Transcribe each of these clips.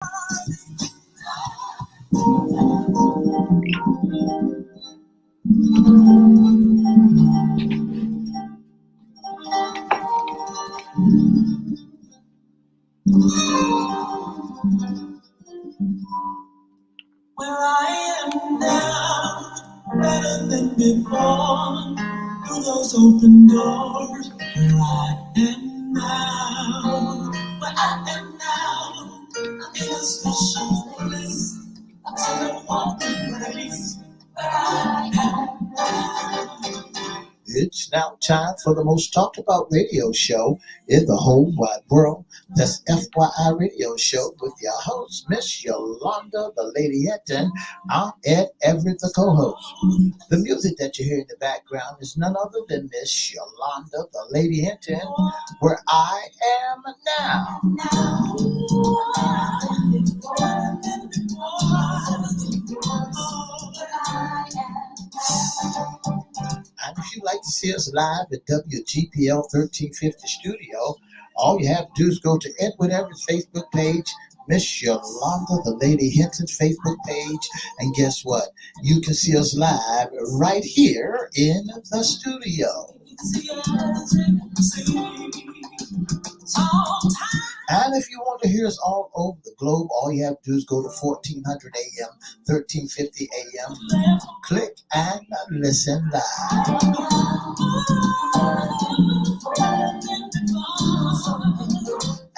Where I am now, better than before. Through those open doors, where I am now, where I am now, I'm in a special place. I'm telling what the place where I am now. It's now time for the most talked about radio show in the whole wide world. That's FYI Radio Show with your host, Miss Yolanda, the Lady Hinton. I'm Ed Everett, the co-host. The music that you hear in the background is none other than Miss Yolanda, the Lady Hinton, where I am now. And if you'd like to see us live at WGPL 1350 Studio, all you have to do is go to Edward Everett's Facebook page, Miss Yolanda, the Lady Hinton's Facebook page, and guess what? You can see us live right here in the studio. And if you want to hear us all over the globe, all you have to do is go to 1400 AM, 1350 AM, click and listen live.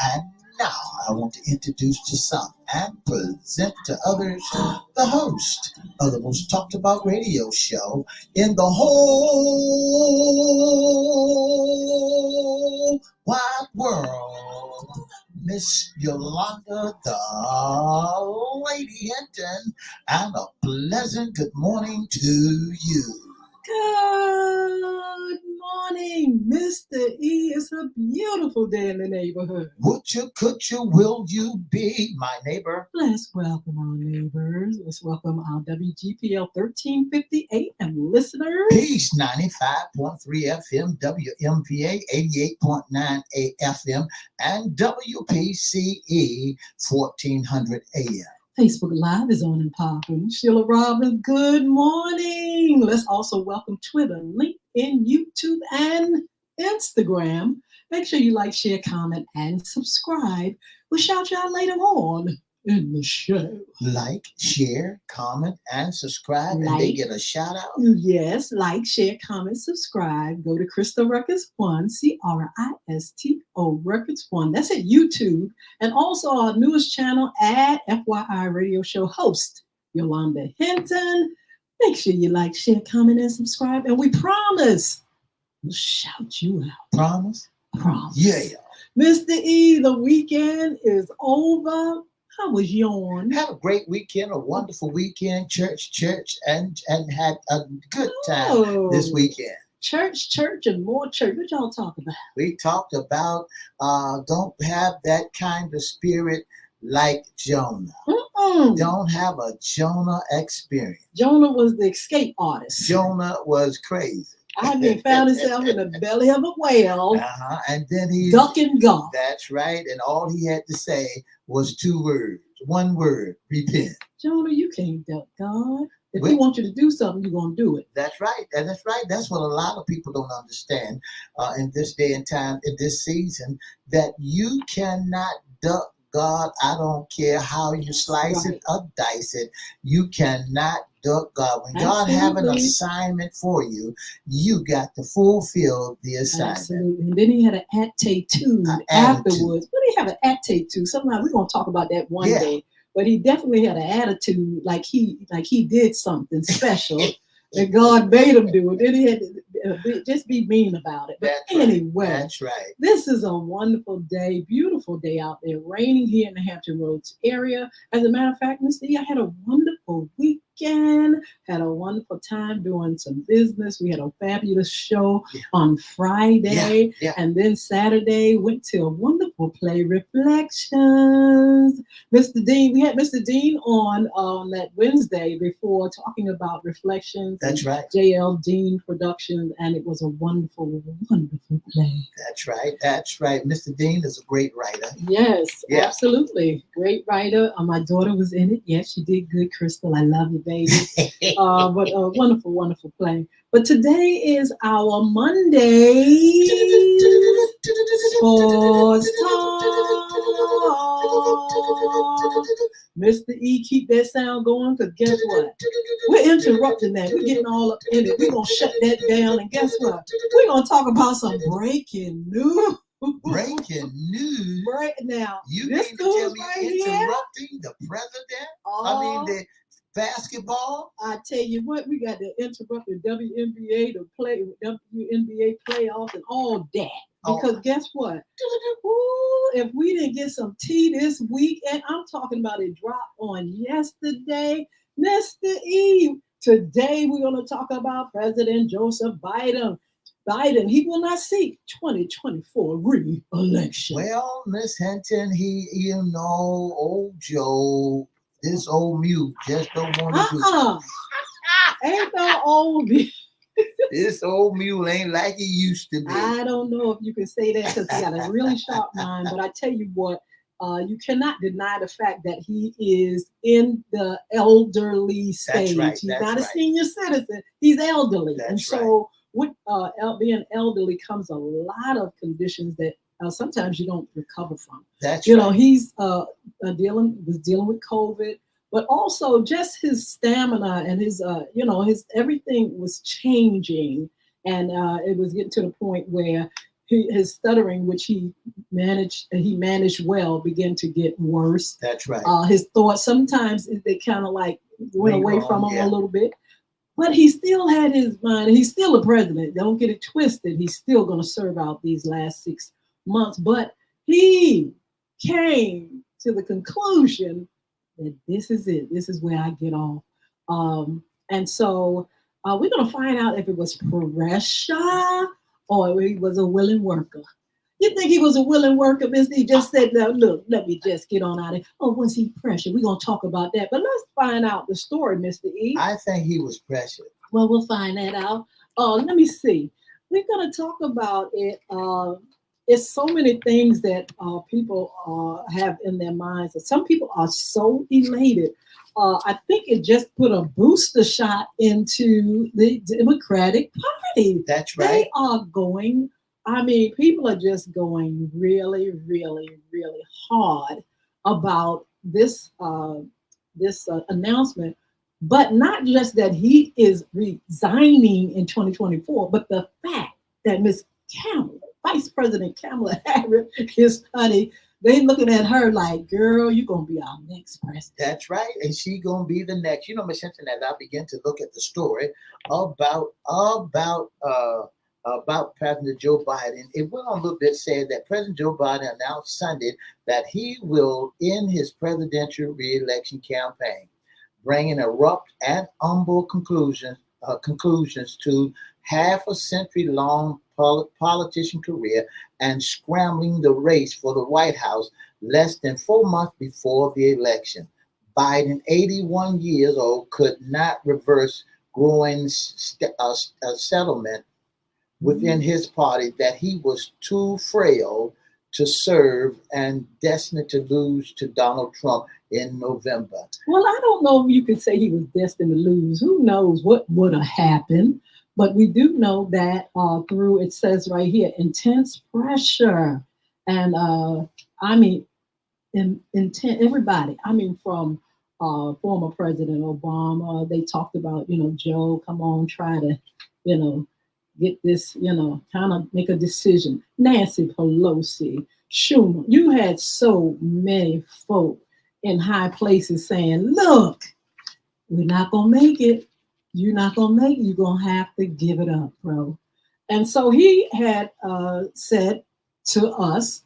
And now I want to introduce to some and present to others the host of the most talked about radio show in the whole wide world, Miss Yolanda, the Lady Hinton, and a pleasant good morning to you. Good morning, Mr. E. It's a beautiful day in the neighborhood. Would you, could you, will you be my neighbor? Let's welcome our neighbors. Let's welcome our WGPL 1350 AM listeners. Peace, 95.3 FM, WMVA 88.9 FM, and WPCE 1400 AM. Facebook Live is on and popping. Sheila Robbins, good morning. Let's also welcome Twitter, LinkedIn, YouTube, and Instagram. Make sure you like, share, comment, and subscribe. We'll shout you out later on in the show. Like, share, comment, and subscribe, and they get a shout out. Yes, like, share, comment, subscribe. Go to Crystal Records 1, CRISTO Records 1. That's at YouTube. And also our newest channel at FYI Radio Show host, Yolanda Hinton. Make sure you like, share, comment, and subscribe. And we promise we'll shout you out. Promise? Promise. Yeah. Mr. E, the weekend is over. How was yours? Had a great weekend, a wonderful weekend, church, and had a good time this weekend. Church, and more church. What y'all talk about? We talked about don't have that kind of spirit like Jonah. Don't have a Jonah experience. Jonah was the escape artist. Jonah was crazy. I mean, found himself in the belly of a whale. And then he ducking God. That's right. And all he had to say was 2 words. 1 word, repent. Jonah, you can't duck God. If he wants you to do something, you're going to do it. That's right. And that's right. That's what a lot of people don't understand in this day and time, in this season, that you cannot duck God. I don't care how you slice it or dice it. You cannot duck God. When God have an assignment for you, you got to fulfill the assignment. Absolutely. And then he had an attitude afterwards. What did he have an attitude? Somehow we're going to talk about that one day. But he definitely had an attitude like he did something special that God made him do it. Then he had to just be mean about it. But anyway, that's right. This is a wonderful day, beautiful day out there, raining here in the Hampton Roads area. As a matter of fact, Mr. E, I had a wonderful weekend. weekend. Had a wonderful time doing some business. We had a fabulous show on Friday. And then Saturday went to a wonderful play, Reflections. Mr. Dean, we had Mr. Dean on that Wednesday before talking about Reflections. That's right. J.L. Dean Productions, and it was a wonderful, wonderful play. That's right. That's right. Mr. Dean is a great writer. Yes, absolutely. Great writer. My daughter was in it. Yes, she did good, Crystal. I love you, baby. But a wonderful, wonderful play. But today is our Monday sports talk. Mr. E, keep that sound going, because guess what? We're interrupting that. We're getting all up in it. We're going to shut that down. And guess what? We're going to talk about some breaking news. Breaking news. Right now. You mean to tell me interrupting the president? The basketball? I tell you what, we got to interrupt the WNBA to play WNBA playoffs and all that. Because guess what? Ooh, if we didn't get some tea this week, and I'm talking about it dropped on yesterday, Mr. E. Today we're going to talk about President Joseph Biden. He will not seek 2024 re-election. Well, Miss Hinton, old Joe, this old mute just don't want to do it. Ain't no old mute. This old mule ain't like it used to be. I don't know if you can say that because he got a really sharp mind, but I tell you what, you cannot deny the fact that he is in the elderly stage. He's not a senior citizen. He's elderly. So with being elderly comes a lot of conditions that sometimes you don't recover from. He's dealing with COVID, but also just his stamina and his his everything was changing, and it was getting to the point where his stuttering, which he managed well, began to get worse. That's right. His thoughts sometimes they kind of like went away from him a little bit. But he still had his mind, and he's still a president. Don't get it twisted. He's still going to serve out these last 6 months. But he came to the conclusion that this is it. This is where I get off. And so we're going to find out if it was pressure or he was a willing worker. You think he was a willing worker, Mr. He just said, no, look, let me just get on out of it. Oh, was he pressured? We're going to talk about that. But let's find out the story, Mr. E. I think he was pressured. Well, we'll find that out. Let me see. We're going to talk about it. It's so many things that people have in their minds. Some people are so elated. I think it just put a booster shot into the Democratic Party. That's right. They are going... people are just going really, really, really hard about this announcement, but not just that he is resigning in 2024, but the fact that Miss Kamala, Vice President Kamala Harris, his honey, they looking at her like, girl, you're going to be our next president. That's right. And she going to be the next. Miss Hinton, as I begin to look at the story about President Joe Biden, it went on a little bit, said that President Joe Biden announced Sunday that he will end his presidential re-election campaign, bringing abrupt and humble conclusions to half a century-long politician career and scrambling the race for the White House less than 4 months before the election. Biden, 81 years old, could not reverse growing settlement within his party that he was too frail to serve and destined to lose to Donald Trump in November. Well, I don't know if you could say he was destined to lose. Who knows what would have happened? But we do know that through, it says right here, intense pressure. And everybody, from former President Obama, they talked about, Joe, come on, try to, get this, kind of make a decision. Nancy Pelosi, Schumer, you had so many folk in high places saying, look, we're not going to make it. You're not going to make it. You're going to have to give it up, bro. And so he had said to us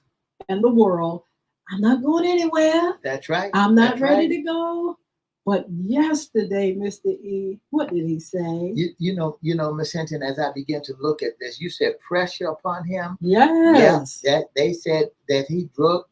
and the world, I'm not going anywhere. That's right. I'm not ready to go. But yesterday, Mr. E, what did he say? Miss Hinton, as I begin to look at this, you said pressure upon him. Yes. Yeah, that they said that he drug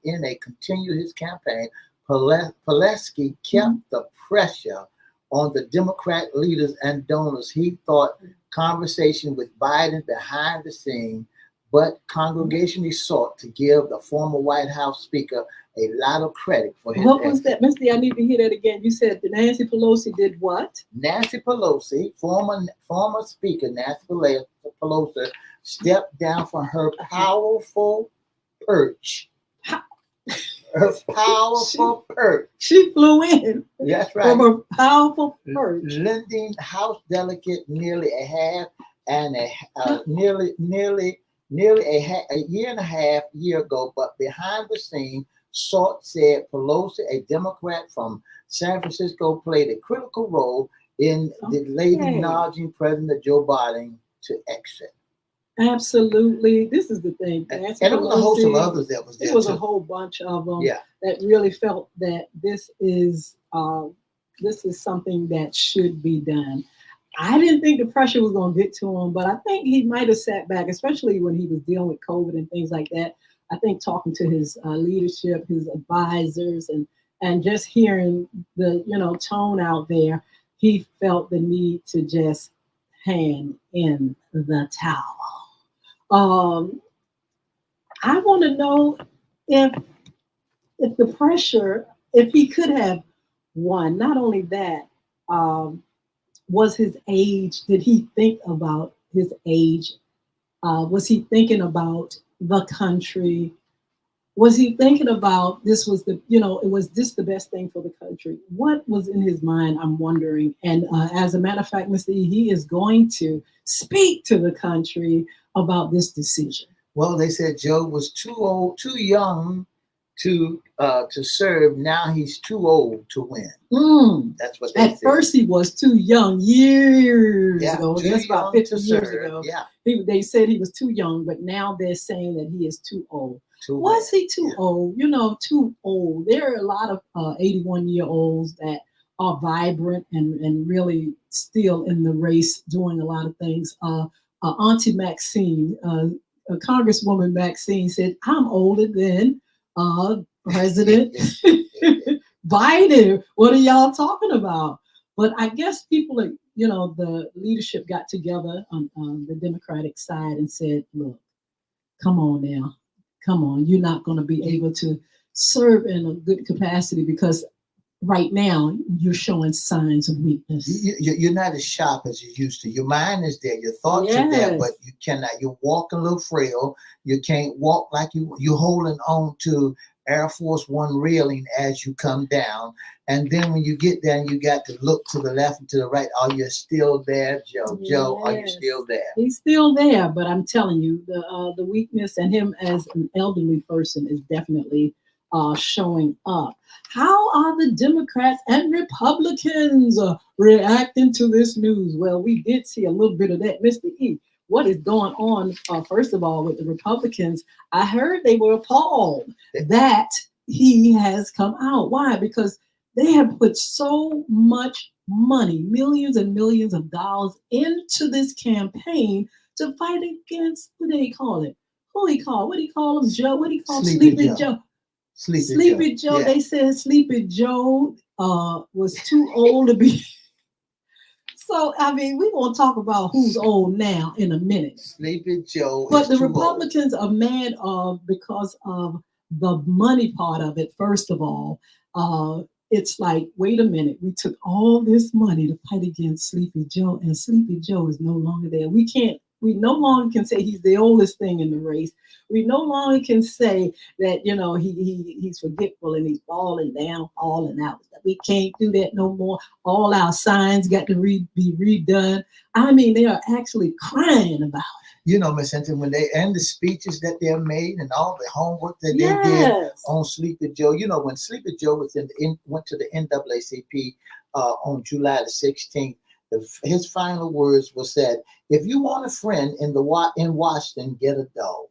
in a continued his campaign. Pulaski kept the pressure on the Democrat leaders and donors. He thought conversation with Biden behind the scene, but congregationally sought to give the former White House Speaker a lot of credit for his What was that, Mr. I need to hear that again. You said that Nancy Pelosi did what? Nancy Pelosi, former Speaker Nancy Pelosi, stepped down from her powerful perch. Her powerful perch. She flew in. That's right. From her powerful perch. Lending House delegate nearly a half and nearly a year and a half ago, but behind the scene, said Pelosi, a Democrat from San Francisco, played a critical role in delaying nudging President Joe Biden to exit. Absolutely. This is the thing. And there was a host of others that was there. There was a whole bunch of them that really felt that this is something that should be done. I didn't think the pressure was going to get to him, but I think he might have sat back, especially when he was dealing with COVID and things like that. I think talking to his leadership, his advisors, and just hearing the tone out there, he felt the need to just hand in the towel. I want to know if the pressure, if he could have won. Not only that, was his age. Did he think about his age? Was he thinking about the country? Was he thinking about this was was this the best thing for the country? What was in his mind? I'm wondering. And as a matter of fact, Mr. E, he is going to speak to the country about this decision. Well, they said Joe was too young to serve. Now he's too old to win. That's what they said. At first, he was too young years ago. That's about 50 years ago. Yeah. They said he was too young, but now they're saying that he is too old. Was he too old? Too old. There are a lot of 81-year-olds that are vibrant and really still in the race, doing a lot of things. Auntie Maxine, Congresswoman Maxine said, "I'm older than President Biden. What are y'all talking about?" But I guess people are, the leadership got together on the Democratic side and said, "Look, come on now. Come on, you're not going to be able to serve in a good capacity because right now you're showing signs of weakness. You're not as sharp as you used to. Your mind is there, your thoughts are there, but you cannot. You're walking a little frail. You can't walk like you're holding on to Air Force One railing as you come down. And then when you get there, you got to look to the left and to the right. Are you still there, Joe? Yes. Joe, are you still there? He's still there, but I'm telling you, the weakness and him as an elderly person is definitely showing up. How are the Democrats and Republicans reacting to this news? Well, we did see a little bit of that. Mr. E, what is going on, first of all, with the Republicans? I heard they were appalled that he has come out. Why? Because they have put so much money, millions and millions of dollars into this campaign to fight against, what do they call it? What do he call him, Joe? What do he call Sleepy Joe? Sleepy Joe. Yeah. They said Sleepy Joe was too old to be. So, I mean, we're going to talk about who's old now in a minute. Sleepy Joe. But the Republicans are mad because of the money part of it, first of all. It's like, wait a minute, we took all this money to fight against Sleepy Joe, and Sleepy Joe is no longer there. We no longer can say he's the oldest thing in the race. We no longer can say that, he's forgetful and he's falling out. We can't do that no more. All our signs got to be redone. I mean, they are actually crying about it. Miss Hinton, when they end the speeches that they're made and all the homework that they did on Sleepy Joe, when Sleepy Joe went to the NAACP on July the 16th, his final words were said, "If you want a friend in Washington, get a dog."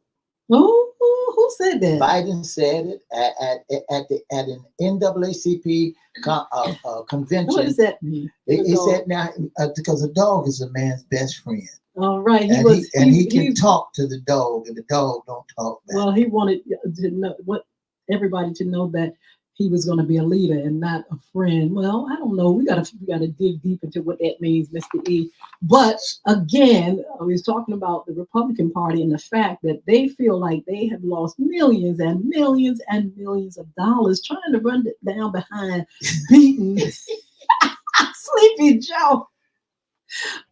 Who said that? Biden said it at an NAACP What does convention. that mean? He said now because a dog is a man's best friend, All right, he can talk to the dog, and the dog don't talk back. well, he wanted to know what everybody to know that he was going to be a leader and not a friend. Well, I don't know. We gotta dig deep into what that means, Mr. E. But again, I was talking about the Republican Party and the fact that they feel like they have lost millions and millions and millions of dollars trying to run it down behind beating Sleepy Joe.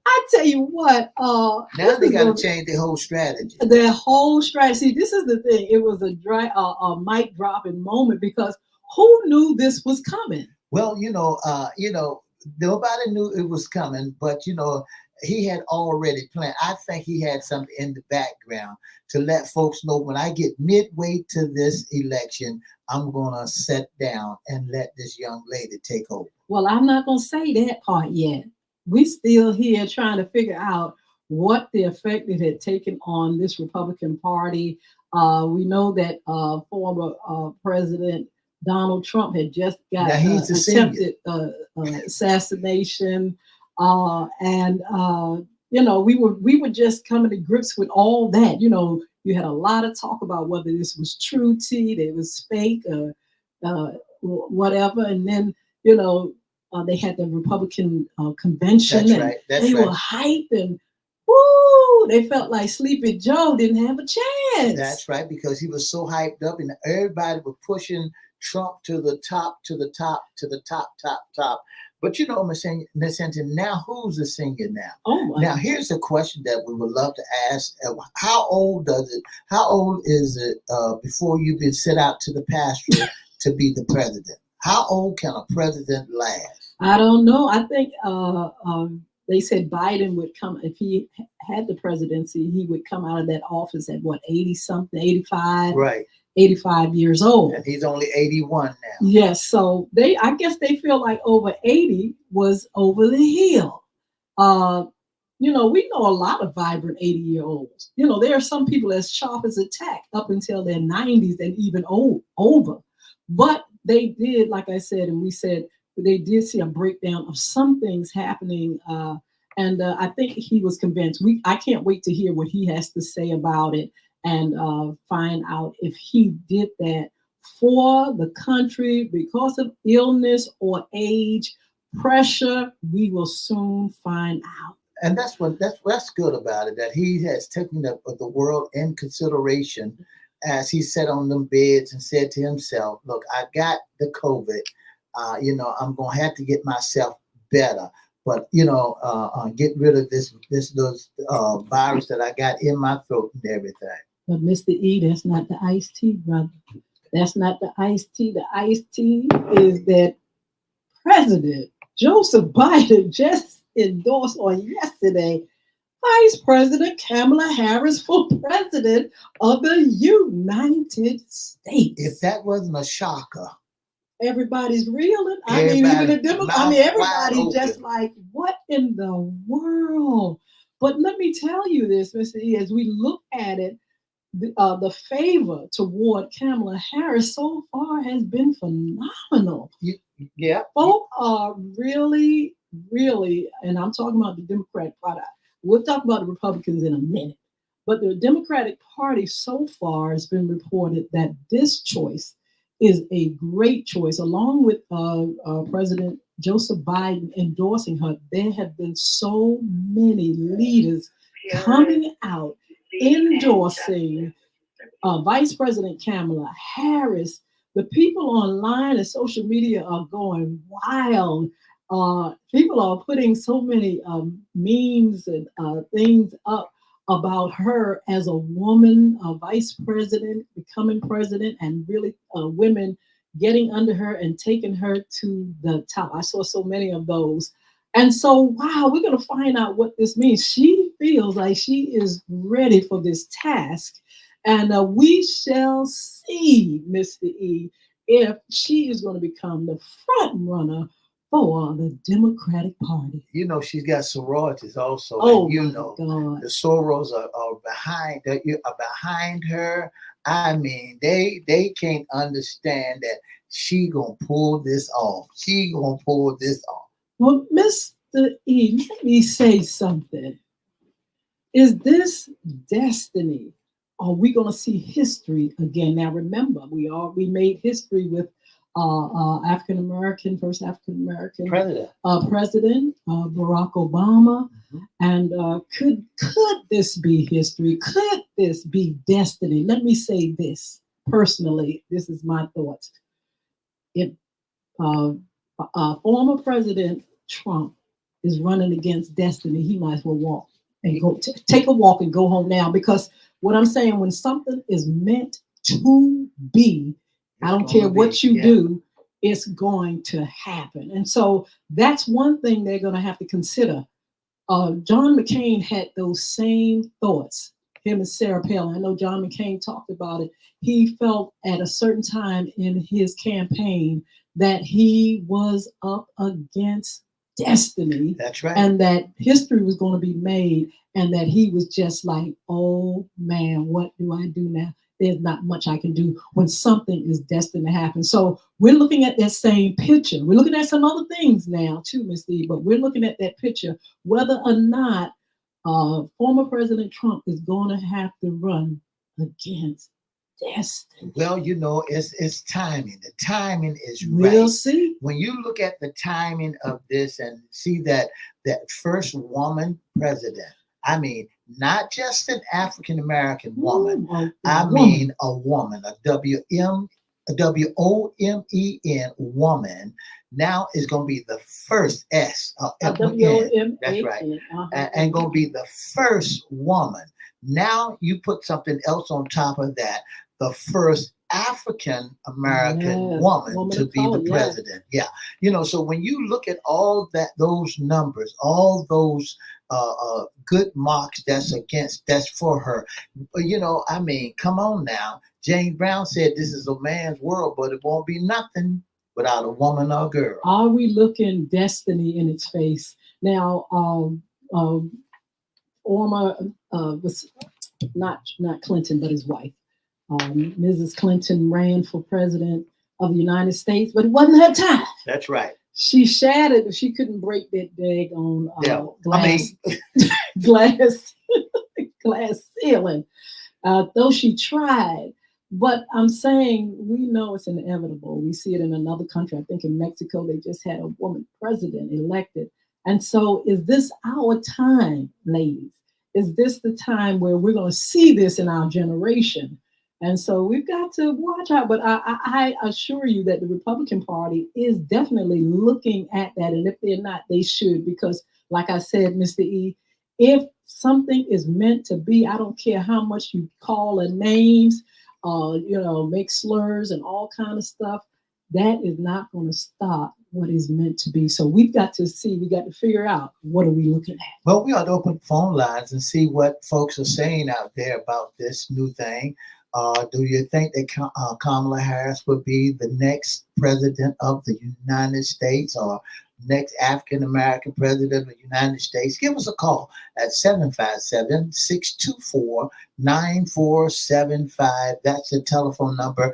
I tell you what, now they got to change their whole strategy. Their whole strategy. This is the thing. It was a mic dropping moment because who knew this was coming? Well, nobody knew it was coming, but he had already planned. I think he had something in the background to let folks know when I get midway to this election, I'm gonna sit down and let this young lady take over. Well, I'm not gonna say that part yet. We still here trying to figure out what the effect it had taken on this Republican Party. We know that former President Donald Trump had just got attempted assassination, and we were just coming to grips with all that. You had a lot of talk about whether this was true tea, that it was fake, or whatever, and then they had the Republican convention. That's right. They were hyped and woo! They felt like Sleepy Joe didn't have a chance. That's right, because he was so hyped up, and everybody was pushing Trump to the top, to the top, to the top. But Miss Hinton, now who's the senior now? Oh my. Now here's a question that we would love to ask: How old is it before you've been sent out to the pasture to be the president? How old can a president last? I don't know. I think they said Biden would come, if he had the presidency, he would come out of that office at what, 80 something, 85? Right. 85 years old. And he's only 81 now. Yes. So I guess they feel like over 80 was over the hill. We know a lot of vibrant 80-year-olds. There are some people as sharp as a tack up until their 90s and even over. But they did, like I said, and we said, they did see a breakdown of some things happening. And I think he was convinced. I can't wait to hear what he has to say about it and find out if he did that for the country because of illness or age pressure. We will soon find out. And that's good about it, that he has taken the world in consideration as he sat on them beds and said to himself, look, I got the COVID. I'm going to have to get myself better. But, get rid of this virus that I got in my throat and everything. But Mr. E, that's not the iced tea, brother. That's not the iced tea. The iced tea is that President Joseph Biden just endorsed on yesterday Vice President Kamala Harris for President of the United States. If that wasn't a shocker. Everybody's reeling. Even the Democrats. Everybody just like, what in the world? But let me tell you this, Mr. E, as we look at it, the favor toward Kamala Harris so far has been phenomenal. Yeah. Folk are really, really, and I'm talking about the Democratic Party. We'll talk about the Republicans in a minute. But the Democratic Party so far has been reported that this choice is a great choice. Along with President Joseph Biden endorsing her, there have been so many leaders coming out endorsing Vice President Kamala Harris. The people online and social media are going wild. People are putting so many memes and things up about her as a woman, a vice president, becoming president, and really women getting under her and taking her to the top. I saw so many of those. And so, wow, we're going to find out what this means. She feels like she is ready for this task. And we shall see, Mr. E, if she is going to become the front runner for the Democratic Party. You know, she's got sororities also, Oh and you my know God. the sorors are behind her. I mean, they can't understand that she gonna pull this off. She gonna pull this off. Well, Mr. E, let me say something. Is this destiny? Are we going to see history again? Now, remember, we made history with African American, first African American President. president, Barack Obama. Mhm. And could this be history? Could this be destiny? Let me say this personally. This is my thoughts. If uh, former President Trump is running against destiny, he might as well walk and go take a walk and go home now. Because what I'm saying, when something is meant to be, I don't care what you do, it's going to happen. And so that's one thing they're going to have to consider. John McCain had those same thoughts. Him and Sarah Palin. I know John McCain talked about it. He felt at a certain time in his campaign that he was up against destiny. That's right. And that history was going to be made, and that he was just like, oh man, what do I do now? There's not much I can do when something is destined to happen. So we're looking at that same picture. We're looking at some other things now too, Ms. Lee, but we're looking at that picture, whether or not former President Trump is going to have to run against destiny. Well, you know, it's timing. The timing is right. We'll see. When you look at the timing of this and see that first woman president, I mean, not just an African American woman. I mean a woman, a WOMEN woman. Now is going to be the first WOMEN. That's right, and going to be the first woman. Now you put something else on top of that. The first African American woman to be the president. Yeah. You know, so when you look at all those numbers, all those good marks that's for her, you know, I mean, come on now. James Brown said this is a man's world, but it won't be nothing without a woman or a girl. Are we looking destiny in its face? Now, former was not Clinton, but his wife. Mrs. Clinton ran for president of the United States, but it wasn't her time. That's right. She shattered. She couldn't break that daggone glass ceiling, though she tried. But I'm saying we know it's inevitable. We see it in another country. I think in Mexico they just had a woman president elected. And so, is this our time, ladies? Is this the time where we're going to see this in our generation? And so we've got to watch out. But I assure you that the Republican Party is definitely looking at that. And if they're not, they should. Because like I said, Mr. E, if something is meant to be, I don't care how much you call her names, make slurs and all kind of stuff. That is not going to stop what is meant to be. So we've got to figure out, what are we looking at? Well, we ought to open phone lines and see what folks are saying out there about this new thing. Do you think that Kamala Harris would be the next president of the United States, or next African American president of the United States? Give us a call at 757-624-9475. That's the telephone number.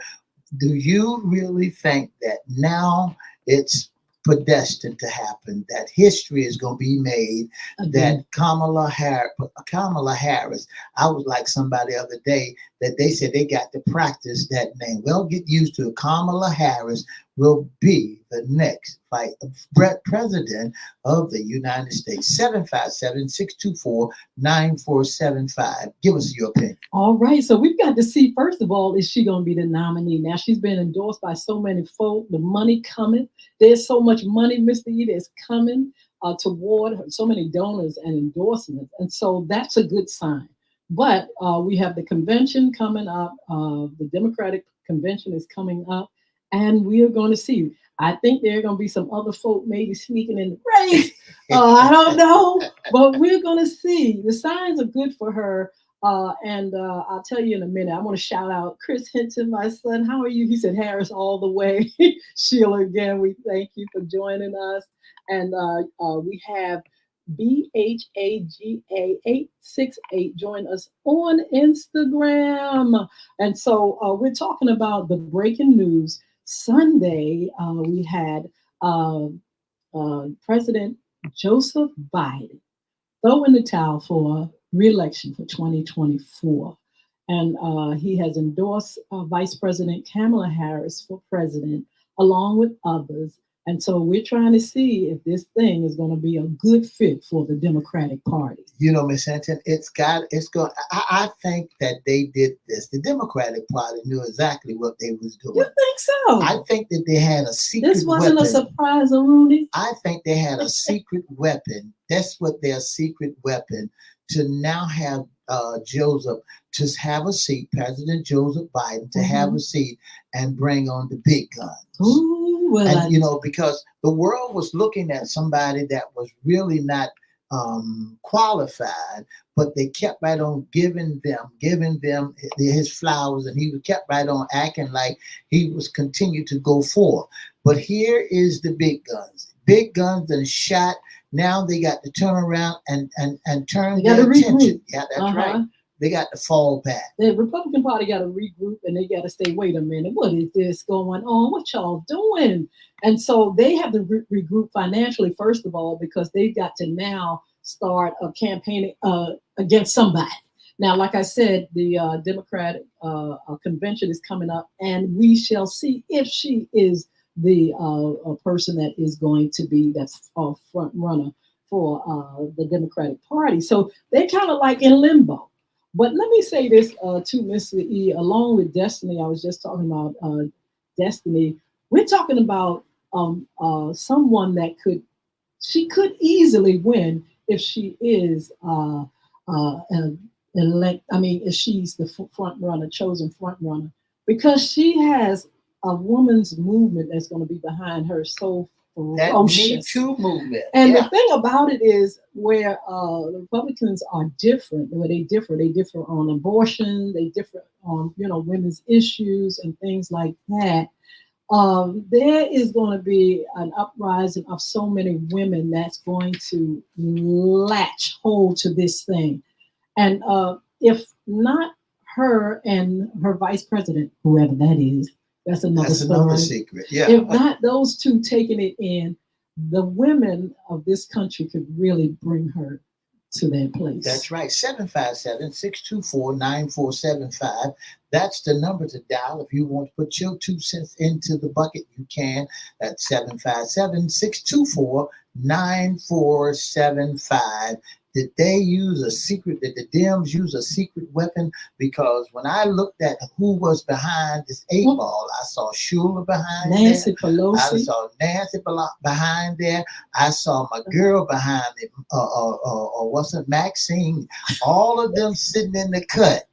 Do you really think that now it's predestined to happen, that history is going to be made, that Kamala Harris, I was like somebody the other day that they said they got to practice that name. Well, get used to it. Kamala Harris will be the next president of the United States. 757-624-9475. Give us your opinion. All right. So we've got to see, first of all, is she going to be the nominee? Now, she's been endorsed by so many folk. The money coming. There's so much money, Mr. E, that's coming toward her, so many donors and endorsements. And so that's a good sign. But we have the convention coming up. The Democratic convention is coming up. And we are going to see. I think there are going to be some other folk maybe sneaking in the race. I don't know. But we're going to see. The signs are good for her. And I'll tell you in a minute. I want to shout out Chris Hinton, my son. How are you? He said, Harris, all the way. Sheila, again, we thank you for joining us. And we have BHAGA868 join us on Instagram. And so we're talking about the breaking news. Sunday, we had President Joseph Biden throw in the towel for re-election for 2024. And he has endorsed Vice President Kamala Harris for president, along with others. And so we're trying to see if this thing is going to be a good fit for the Democratic Party. You know, Miss Hinton, it's going. I think that they did this. The Democratic Party knew exactly what they was doing. You think so? I think that they had a secret. This wasn't weapon. A surprise, Rooney. I think they had a secret weapon. That's what their secret weapon to now have Joseph to have a seat, President Joseph Biden to have a seat and bring on the big guns. Ooh, well, and you know, because the world was looking at somebody that was really not qualified, but they kept right on giving them his flowers, and he kept right on acting like he was continued to go forward. But here is the big guns and shot. Now they got to turn around and turn their attention. Yeah, that's right. They got to fall back. The Republican Party got to regroup, and they got to say, wait a minute, what is this going on? What y'all doing? And so they have to regroup financially, first of all, because they've got to now start a campaign against somebody. Now, like I said, the Democratic convention is coming up, and we shall see if she is the person that is going to be that front runner for the Democratic Party. So they're kind of like in limbo. But let me say this to Mr. E, along with Destiny. I was just talking about Destiny. We're talking about someone that could easily win if she is elect. I mean, if she's the chosen front runner, because she has a woman's movement that's going to be behind her so ferocious. That Me Too movement. And the thing about it is where the Republicans are different, where they differ on abortion, they differ on, women's issues and things like that. There is going to be an uprising of so many women that's going to latch hold to this thing. And if not her and her vice president, whoever that is, that's another secret. Yeah. If not those two taking it in, the women of this country could really bring her to their place. That's right. 757-624-9475. That's the number to dial. If you want to put your 2 cents into the bucket, you can. That's 757-624-9475. Did they use a secret? Did the Dems use a secret weapon? Because when I looked at who was behind this 8-ball, I saw Shula behind Nancy there. Pelosi. I saw Nancy behind there. I saw my girl behind it. What's it, Maxine? All of them sitting in the cut.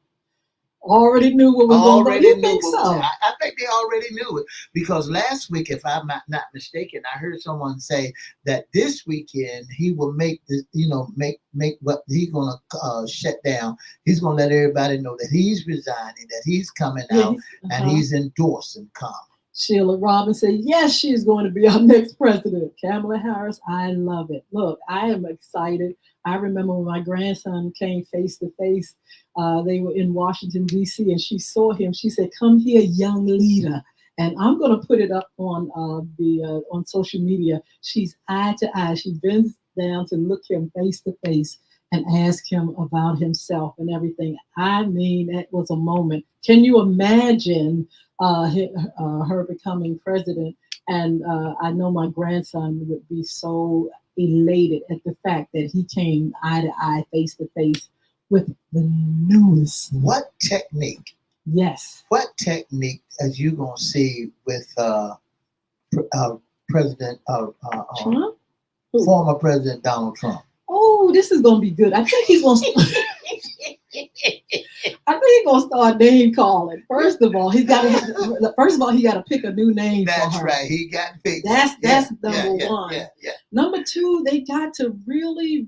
Already knew what was going on. You think so? I think they already knew it, because last week, if I'm not mistaken, I heard someone say that this weekend he will make this, make what he's going to shut down. He's going to let everybody know that he's resigning, that he's coming out, and he's endorsing Kamala. Sheila Robinson said, yes, she's going to be our next president. Kamala Harris, I love it. Look, I am excited. I remember when my grandson came face to face. They were in Washington, D.C., and she saw him. She said, come here, young leader. And I'm going to put it up on on social media. She's eye to eye. She bends down to look him face to face and ask him about himself and everything. I mean, that was a moment. Can you imagine her becoming president? And I know my grandson would be so elated at the fact that he came eye to eye, face to face with the newest. What technique? Yes. What technique, as you gonna see with President Trump? Former President Donald Trump? Oh, this is gonna be good. I think he's gonna. I think he's gonna start name calling. First of all, he got to pick a new name for That's her. right. He got to pick. That's number one. Yeah. Number two, they got to really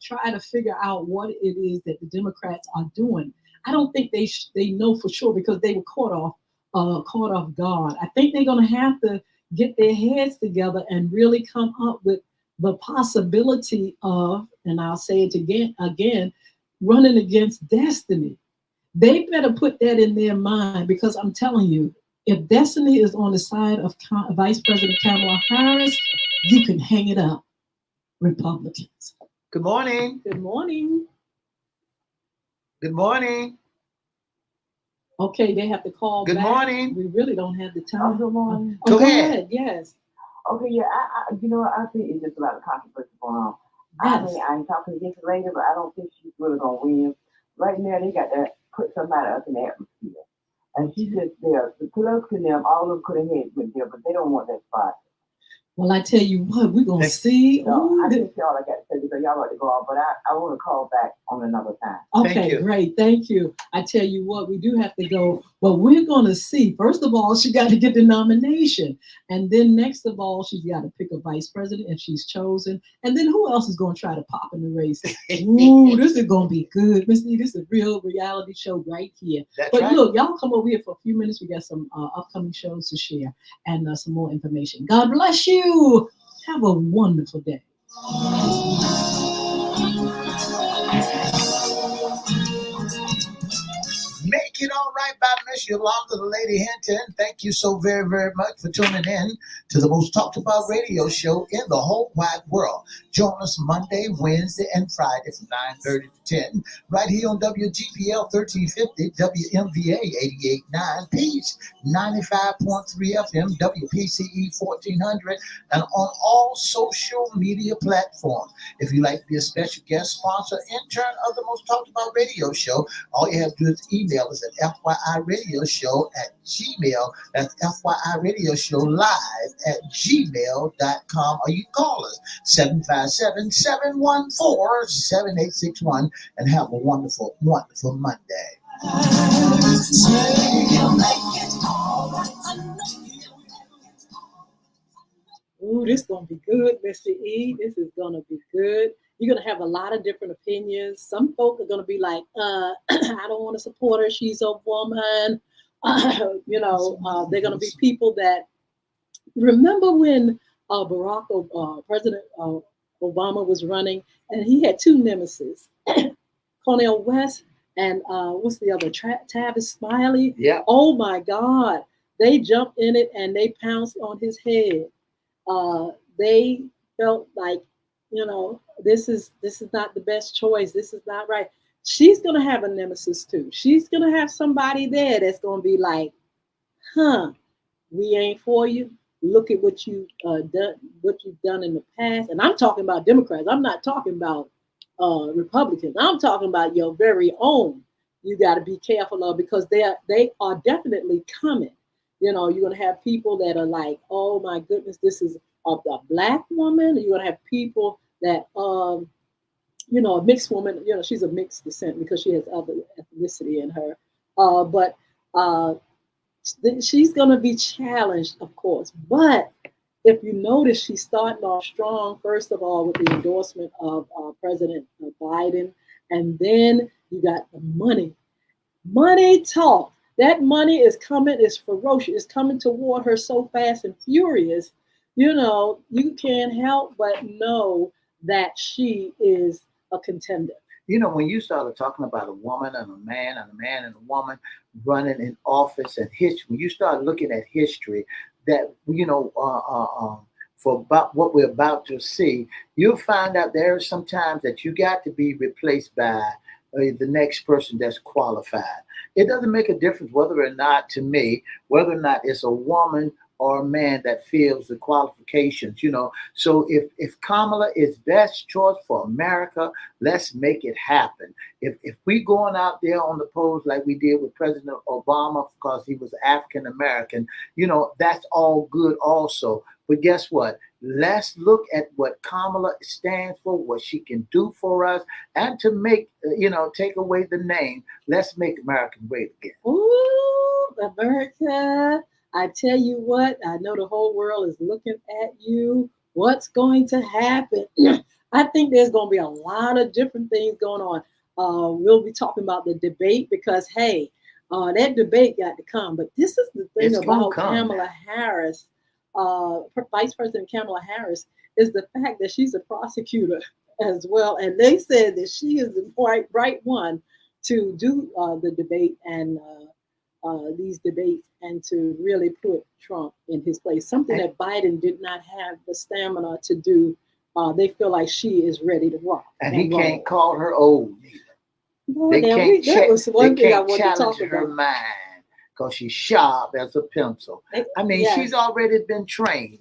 try to figure out what it is that the Democrats are doing. I don't think they know for sure because they were caught off guard. I think they're gonna have to get their heads together and really come up with the possibility of, and I'll say it again, running against destiny. They better put that in their mind because I'm telling you, if destiny is on the side of Vice President Kamala Harris, you can hang it up, Republicans. Good morning. Good morning. Good morning. Okay, they have to call Good back. morning. We really don't have the time. Good morning. Go ahead. Yes. Okay, yeah, I think it's just a lot of controversy going on. Yes. I mean, I'm talking against the lady, but I don't think she's really gonna win. Right now, they got to put somebody up in the atmosphere, and she's just there. The Pelosi and them, all of them could have had went there, but they don't want that spot. Well, I tell you what, we're gonna see. So I think all I got to say because y'all about to go off, but I want to call back on another time. Okay, great. Thank you. I tell you what, we do have to go, but we're going to see. First of all, she got to get the nomination. And then next of all, she's got to pick a vice president if she's chosen. And then who else is going to try to pop in the race? Ooh, this is going to be good. Miss Lee, this is a real reality show right here. But right. Look, y'all come over here for a few minutes. We got some upcoming shows to share and some more information. God bless you. Have a wonderful day. Make it all right by Miss Yolanda, the Lady Hinton. Thank you so very, very much for tuning in to the most talked about radio show in the whole wide world. Join us Monday, Wednesday, and Friday from 9:30 to 10, right here on WGPL 1350, WMVA 88.9, Peace 95.3 FM, WPCE 1400, and on all social media platforms. If you'd like to be a special guest sponsor, intern of the most talked about radio show, all you have to do is email us at FYIRadioshow@gmail. That's FYIRadioshow@gmail.com. Or you can call us 757-714-7861 and have a wonderful, wonderful Monday. Ooh, this is going to be good, Mr. E. This is going to be good. You're going to have a lot of different opinions. Some folk are going to be like, I don't want to support her. She's a woman. They're going to be people that remember when President Obama was running and he had two nemesis, Cornel West and what's the other, Tavis Smiley? Yeah. Oh my God. They jumped in it and they pounced on his head. They felt like, this is not the best choice. This is not right. She's gonna have a nemesis too. She's gonna have somebody there that's gonna be like, we ain't for you. Look at what you've done in the past. And I'm talking about Democrats. I'm not talking about Republicans. I'm talking about your very own. You got to be careful of because they are definitely coming. You're gonna have people that are like, oh my goodness, this is a Black woman. You're gonna have people that a mixed woman. She's a mixed descent because she has other ethnicity in her. But she's gonna be challenged, of course. But if you notice, she's starting off strong. First of all, with the endorsement of President Biden, and then you got the money talk. That money is coming, is ferocious. It's coming toward her so fast and furious. You can't help but know that she is a contender. When you started talking about a woman and a man and a man and a woman running in office and history, when you start looking at history, that, for about what we're about to see, you'll find out there are some times that you got to be replaced by the next person that's qualified. It doesn't make a difference whether or not it's a woman or a man that fills the qualifications, So if Kamala is best choice for America, let's make it happen. If we going out there on the polls like we did with President Obama because he was African American, that's all good also. But guess what? Let's look at what Kamala stands for, what she can do for us, and to make, take away the name. Let's make America great again. Ooh, America. I tell you what, I know the whole world is looking at you. What's going to happen? I think there's going to be a lot of different things going on. We'll be talking about the debate because, hey, that debate got to come. But this is the thing about Kamala Harris, Vice President Kamala Harris, is the fact that she's a prosecutor as well. And they said that she is the right one to do the debate and these debates and to really put Trump in his place. Something that Biden did not have the stamina to do. They feel like she is ready to rock. And he can't call her old either. No, that was one thing I wanted to talk about. Her mind because she's sharp as a pencil. I mean, she's already been trained.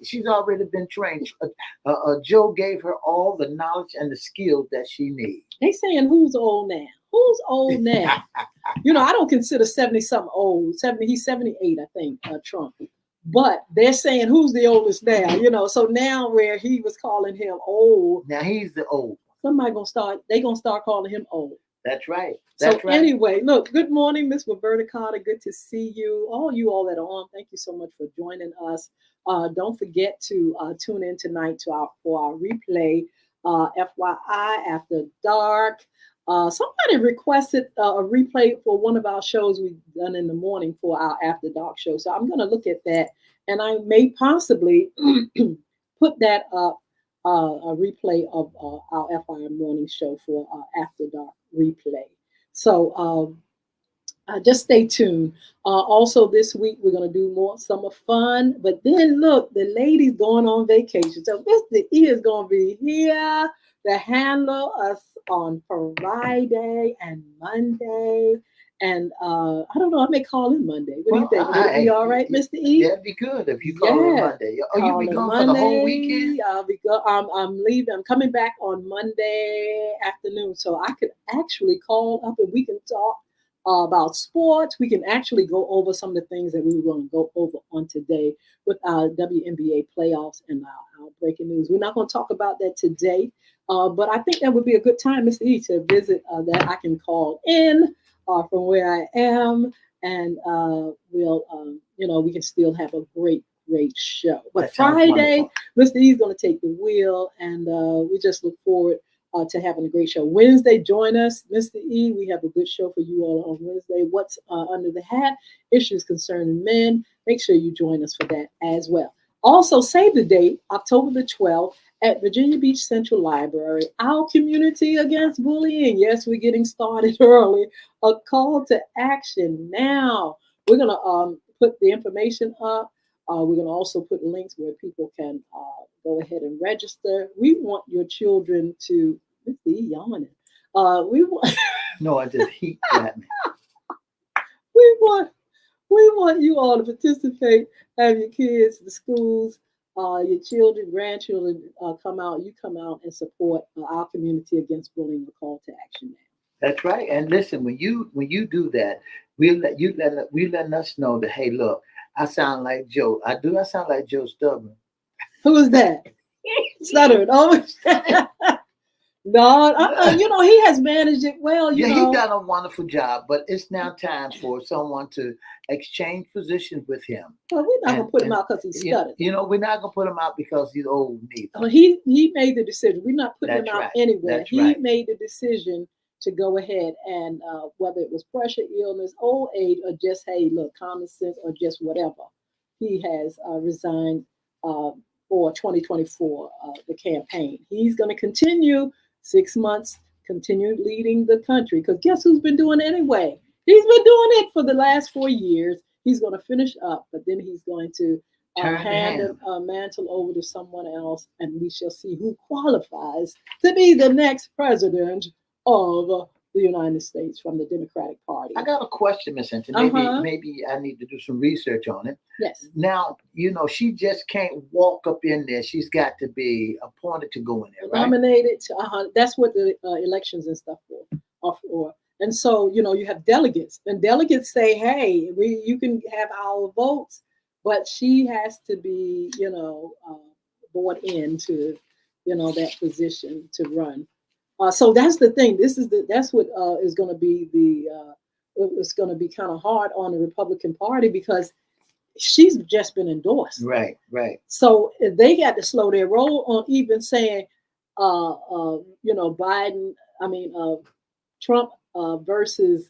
Joe gave her all the knowledge and the skills that she needs. They saying who's old now? Who's old now? I don't consider 70-something old. He's 78, I think, Trump. But they're saying who's the oldest now, So now where he was calling him old. Now he's the old. Somebody gonna start calling him old. That's right. Anyway, look, good morning, Miss Roberta Carter. Good to see you. All that are on, thank you so much for joining us. Don't forget to tune in tonight for our replay, FYI After Dark. Somebody requested a replay for one of our shows we've done in the morning for our After Dark show. So I'm going to look at that, and I may possibly put that up, a replay of our FYI morning show for After Dark replay. So just stay tuned. Also this week, we're going to do more summer fun. But then look, the ladies going on vacation. So Mr. E is going to be here to handle us on Friday and Monday. And I don't know, I may call in Monday. What do you think? Would it be all right, Mr. E? Yeah, it'd be good if you call in Monday. Oh, you'll be gone for the whole weekend? I'm leaving. I'm coming back on Monday afternoon. So I could actually call up and we can talk about sports. We can actually go over some of the things that we were going to go over on today with our WNBA playoffs and our breaking news. We're not going to talk about that today, but I think that would be a good time, Mr. E, to visit that. I can call in from where I am, and we can still have a great show. But Friday, Mr. E is going to take the wheel, and we just look forward to having a great show. Wednesday, join us, Mr. E. We have a good show for you all on Wednesday. What's under the hat? Issues concerning men. Make sure you join us for that as well. Also, save the date, October the 12th, at Virginia Beach Central Library, our community against bullying. Yes, we're getting started early. A call to action now. We're going to put the information up. We're going to also put links where people can go ahead and register. We want your children to, let's see, yawning. No, I just heat at me. We want you all to participate, have your kids, the schools, your children, grandchildren come out. You come out and support our community against bullying. A call to action now. That's right. And listen, when you do that, we letting us know that, hey, look, I sound like Joe. I sound like Joe Stubborn. Who is that? Stuttered. Oh, no, he has managed it well. He done a wonderful job, but it's now time for someone to exchange positions with him. Well, we're not going to put him out because he stuttered. We're not going to put him out because he's old neither. Well, he made the decision. We're not putting him out anywhere. He made the decision to go ahead and whether it was pressure, illness, old age, or just, hey, look, common sense, or just whatever. He has resigned for 2024, the campaign. He's going to continue 6 months, continue leading the country. Because guess who's been doing it anyway? He's been doing it for the last 4 years. He's going to finish up, but then he's going to hand a mantle over to someone else, and we shall see who qualifies to be the next president of the United States from the Democratic Party. I got a question, Miss Hinton. Maybe I need to do some research on it. Yes. Now, she just can't walk up in there. She's got to be appointed to go in there, right? Nominated. That's what the elections and stuff are for. And so, you have delegates, and delegates say, hey, you can have our votes, but she has to be, brought into, that position to run. So that's the thing. That's what is going to be it's going to be kind of hard on the Republican Party because she's just been endorsed. Right, right. So they got to slow their roll on even saying, Biden. I mean, Trump versus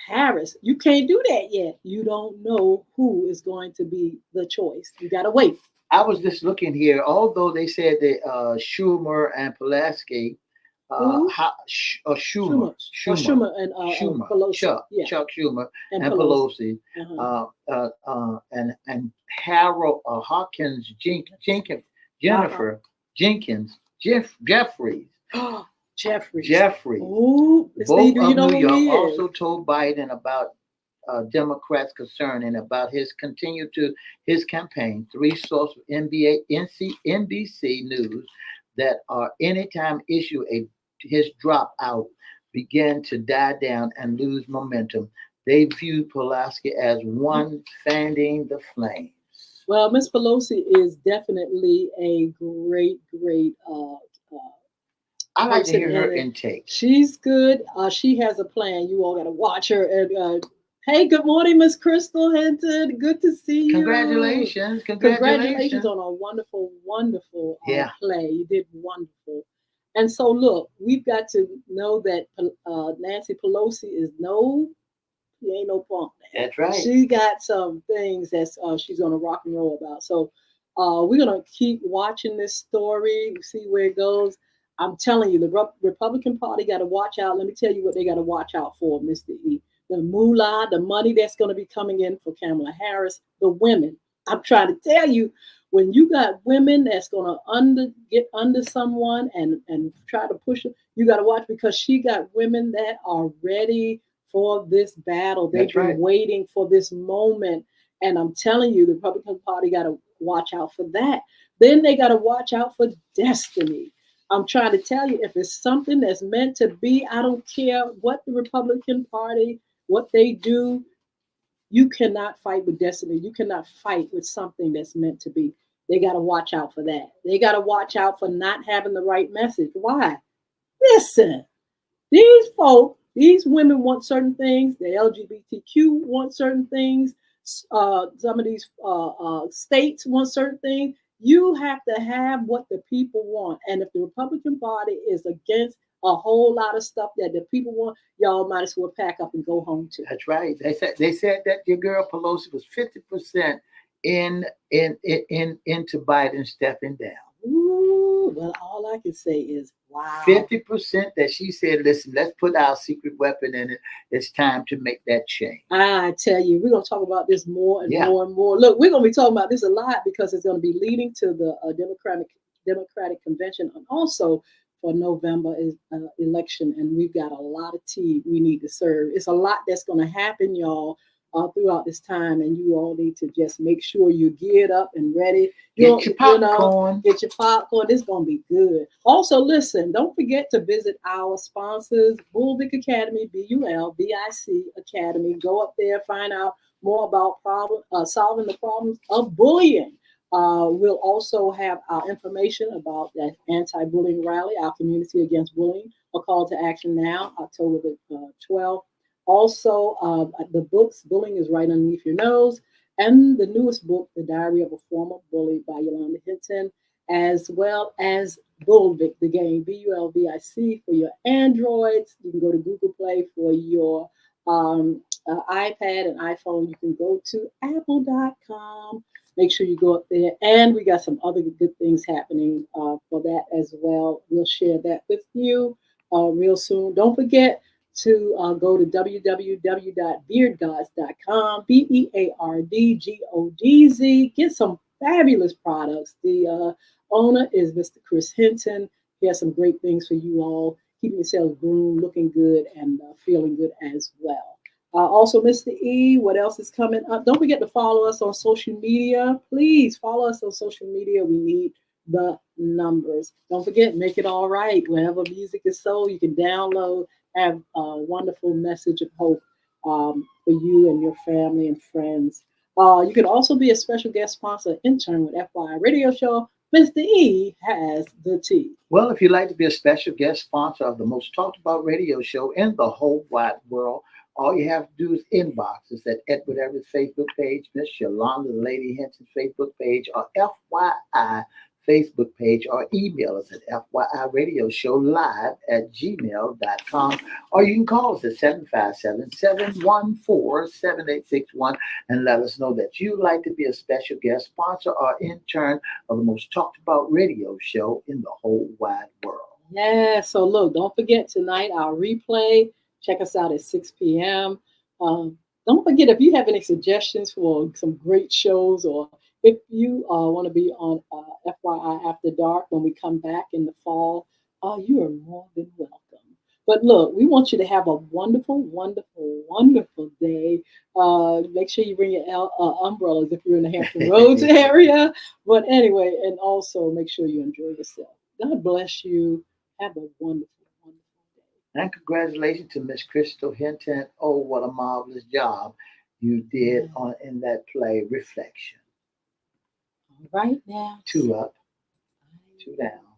Harris. You can't do that yet. You don't know who is going to be the choice. You got to wait. I was just looking here. Although they said that Schumer and Pulaski, Schumer, and Pelosi. Chuck Schumer and Pelosi. Pelosi, and Harold Hawkins Jenkins, Jennifer Jenkins, Jeffries. Jeffries. Ooh, both of New York also told Biden about Democrats' concern and about his campaign. Three sources of NBC News that are anytime his dropout began to die down and lose momentum. They viewed Pulaski as one fanning the flames. Well, Miss Pelosi is definitely a great I like to hear her intake. She's good. She has a plan. You all got to watch her. And hey, good morning, Miss Crystal Hinton. Good to see you. Congratulations on a wonderful play. You did wonderful. And so, look, we've got to know that Nancy Pelosi she ain't no punk. That's right. She got some things that she's going to rock and roll about. So we're going to keep watching this story, see where it goes. I'm telling you, the Republican Party got to watch out. Let me tell you what they got to watch out for, Mr. E. The moolah, the money that's going to be coming in for Kamala Harris, the women. I'm trying to tell you, when you got women that's going to get under someone and try to push it, you got to watch because she got women that are ready for this battle. They've been waiting for this moment. And I'm telling you, the Republican Party got to watch out for that. Then they got to watch out for destiny. I'm trying to tell you, if it's something that's meant to be, I don't care what the Republican Party, what they do, you cannot fight with destiny. You cannot fight with something that's meant to be. They got to watch out for that. They got to watch out for not having the right message. Why? Listen, these women want certain things. The LGBTQ want certain things. Some of these states want certain things. You have to have what the people want. And if the Republican Party is against a whole lot of stuff that the people want, y'all might as well pack up and go home too. That's right. They said that your girl Pelosi was 50% into Biden stepping down. Ooh, well, all I can say is wow. 50% that she said, listen, let's put our secret weapon in it. It's time to make that change. I tell you, we're going to talk about this more and more and more. Look, we're going to be talking about this a lot because it's going to be leading to the Democratic convention and also for November is election. And we've got a lot of tea we need to serve. It's a lot that's going to happen, y'all. Throughout this time, and you all need to just make sure you're geared up and ready. Get your popcorn. Get your popcorn. It's going to be good. Also, listen, don't forget to visit our sponsors, Bulvic Academy, BULVIC Academy. Go up there, find out more about solving the problems of bullying. We'll also have our information about that anti-bullying rally, our community against bullying, a call to action now, October the 12th. Also, the books, Bullying is Right Underneath Your Nose, and the newest book, The Diary of a Former Bully by Yolanda Hinton, as well as Bulvic, the game, BULVIC for your Androids. You can go to Google Play for your iPad and iPhone. You can go to apple.com. Make sure you go up there. And we got some other good things happening for that as well. We'll share that with you real soon. Don't forget to go to www.beardgods.com, BEARDGODZ. Get some fabulous products. The owner is Mr. Chris Hinton. He has some great things for you all. Keeping yourself groomed, looking good, and feeling good as well. Also, Mr. E, what else is coming up? Don't forget to follow us on social media. Please follow us on social media. We need the numbers. Don't forget, make it all right. Wherever music is sold, you can download. Have a wonderful message of hope for you and your family and friends. You could also be a special guest sponsor intern with FYI Radio Show. Mr. E has the tea. Well, if you'd like to be a special guest sponsor of the most talked about radio show in the whole wide world, all you have to do is inbox us at Edward Everett's Facebook page, Miss Yolanda the Lady Hinton Facebook page, or FYI Facebook page, or email us at FYIRadiosHowLive@gmail.com, or you can call us at 757-714-7861 and let us know that you'd like to be a special guest sponsor or intern of the most talked about radio show in the whole wide world. Yeah, so look, don't forget tonight our replay. Check us out at 6 p.m. Don't forget if you have any suggestions for some great shows, or if you want to be on FYI After Dark when we come back in the fall, you are more than welcome. But look, we want you to have a wonderful, wonderful, wonderful day. Make sure you bring your umbrellas if you're in the Hampton Roads area. But anyway, and also make sure you enjoy yourself. God bless you. Have a wonderful, wonderful day. And congratulations to Miss Crystal Hinton. Oh, what a marvelous job you did in that play, Reflection. All right now. 2 up, 2 down.